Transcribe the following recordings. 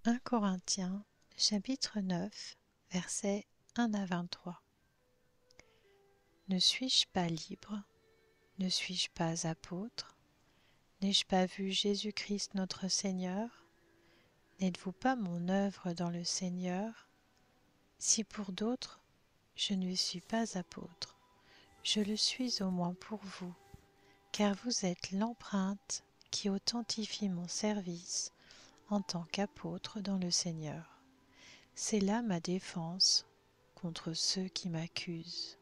1 Corinthiens, chapitre 9, versets 1 à 23. Ne suis-je pas libre? Ne suis-je pas apôtre? N'ai-je pas vu Jésus-Christ notre Seigneur? N'êtes-vous pas mon œuvre dans le Seigneur? Si pour d'autres, je ne suis pas apôtre, je le suis au moins pour vous, car vous êtes l'empreinte qui authentifie mon service en tant qu'apôtre dans le Seigneur. C'est là ma défense contre ceux qui m'accusent.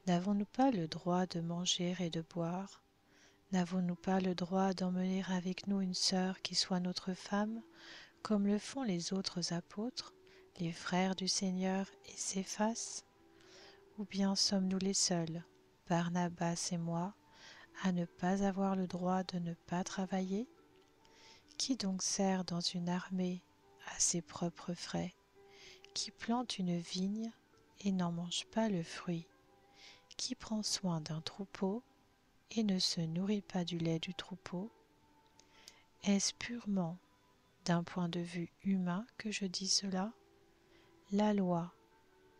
N'avons-nous pas le droit de manger et de boire? N'avons-nous pas le droit d'emmener avec nous une sœur qui soit notre femme, comme le font les autres apôtres, les frères du Seigneur et Céphas? Ou bien sommes-nous les seuls, Barnabas et moi, à ne pas avoir le droit de ne pas travailler? Qui donc sert dans une armée à ses propres frais? Qui plante une vigne et n'en mange pas le fruit? Qui prend soin d'un troupeau et ne se nourrit pas du lait du troupeau? Est-ce purement d'un point de vue humain que je dis cela? La loi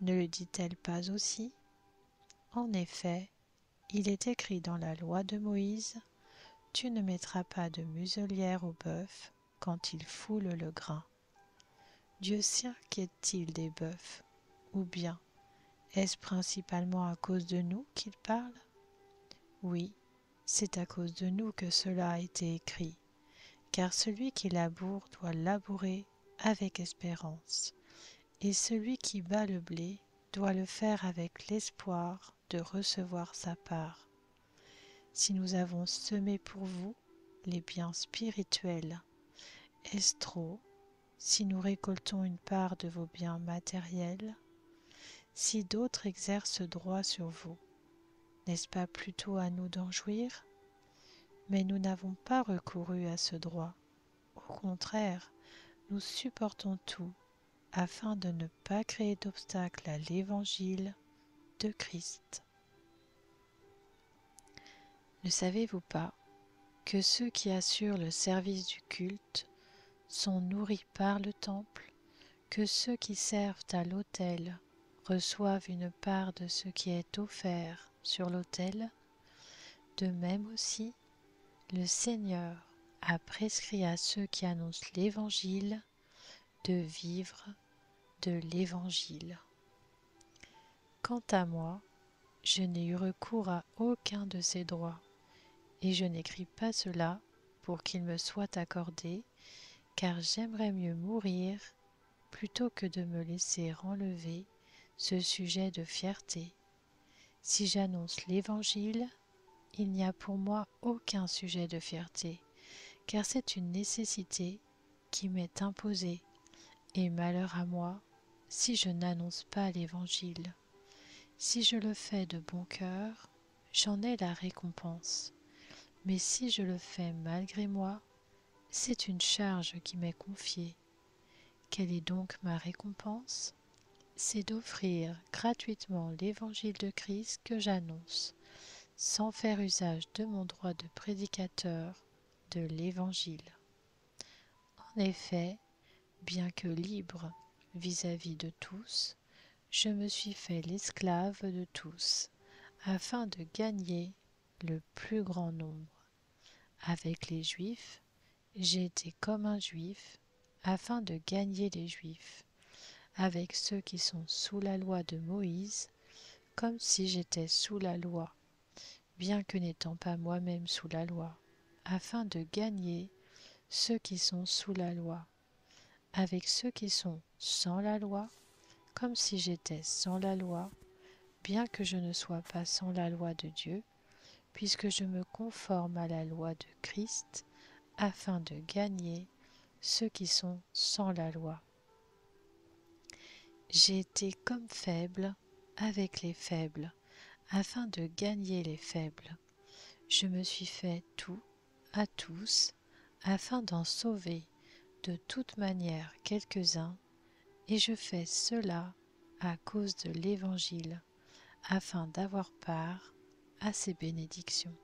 ne le dit-elle pas aussi? En effet, il est écrit dans la loi de Moïse: tu ne mettras pas de muselière au bœuf quand il foule le grain. Dieu s'inquiète-t-il des bœufs? Ou bien est-ce principalement à cause de nous qu'il parle? Oui, c'est à cause de nous que cela a été écrit, car celui qui laboure doit labourer avec espérance, et celui qui bat le blé doit le faire avec l'espoir de recevoir sa part. Si nous avons semé pour vous les biens spirituels, est-ce trop si nous récoltons une part de vos biens matériels? Si d'autres exercent droit sur vous, n'est-ce pas plutôt à nous d'en jouir? Mais nous n'avons pas recouru à ce droit. Au contraire, nous supportons tout afin de ne pas créer d'obstacle à l'Évangile de Christ. Ne savez-vous pas que ceux qui assurent le service du culte sont nourris par le temple, que ceux qui servent à l'autel reçoivent une part de ce qui est offert sur l'autel? De même aussi, le Seigneur a prescrit à ceux qui annoncent l'Évangile de vivre de l'Évangile. Quant à moi, je n'ai eu recours à aucun de ces droits, et je n'écris pas cela pour qu'il me soit accordé, car j'aimerais mieux mourir plutôt que de me laisser enlever ce sujet de fierté. Si j'annonce l'Évangile, il n'y a pour moi aucun sujet de fierté, car c'est une nécessité qui m'est imposée, et malheur à moi si je n'annonce pas l'Évangile. Si je le fais de bon cœur, j'en ai la récompense, mais si je le fais malgré moi, c'est une charge qui m'est confiée. Quelle est donc ma récompense? C'est d'offrir gratuitement l'Évangile de Christ que j'annonce, sans faire usage de mon droit de prédicateur de l'Évangile. En effet, bien que libre vis-à-vis de tous, je me suis fait l'esclave de tous, afin de gagner le plus grand nombre. Avec les Juifs, j'ai été comme un Juif, afin de gagner les Juifs. Avec ceux qui sont sous la loi de Moïse, comme si j'étais sous la loi, bien que n'étant pas moi-même sous la loi, afin de gagner ceux qui sont sous la loi. Avec ceux qui sont sans la loi, comme si j'étais sans la loi, bien que je ne sois pas sans la loi de Dieu, puisque je me conforme à la loi de Christ, afin de gagner ceux qui sont sans la loi. J'ai été comme faible avec les faibles, afin de gagner les faibles. Je me suis fait tout à tous, afin d'en sauver de toute manière quelques-uns, et je fais cela à cause de l'Évangile, afin d'avoir part à ses bénédictions.